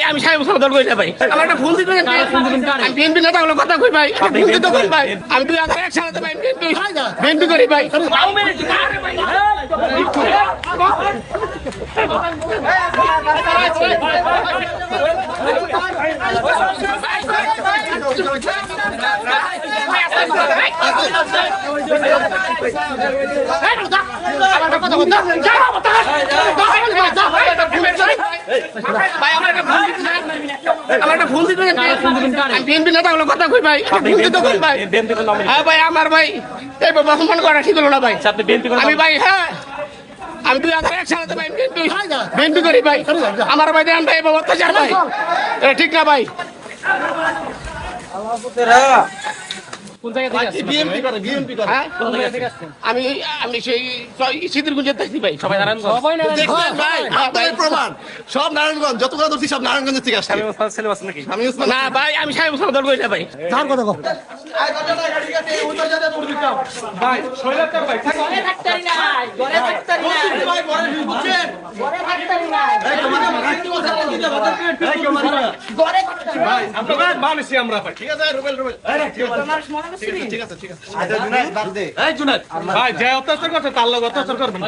আমি সাহেব সদর কই না ভাই আমার একটা ফোন দিতে আমি বিএনপি নেতা হলো কথা কই ভাই ফোন দিতে কই ভাই আমি 2001 সালে ভাই বিএনপি করি ভাই আমার একটা ফোন দিতে আমি বিএনপি নেতা হলো কথা কই ভাই ফোন দিতে কই ভাই হ্যাঁ ভাই আমার ভাই এই বহমান করা ঠিক হলো না ভাই আমি ভাই হ্যাঁ আমি 2001 সালে ভাই বিএনপি করি ভাই আমার ভাই দেন ভাই অত্যাচার ভাই এটা ঠিক না ভাই আমি সেই সিদ্ধিরগঞ্জে দেখছি ভাই সবাই প্রমাণ সব নারায়ণগঞ্জ যতগুলো ধরছি সব নারায়ণগঞ্জ থেকে আসছে না ভাই আমি সাহেব সদর কই না ভাই ঠিক আছে রুবেল ঠিক আছে ভাই যে অত্যাচার করছে তার লোক অত্যাচার করবেন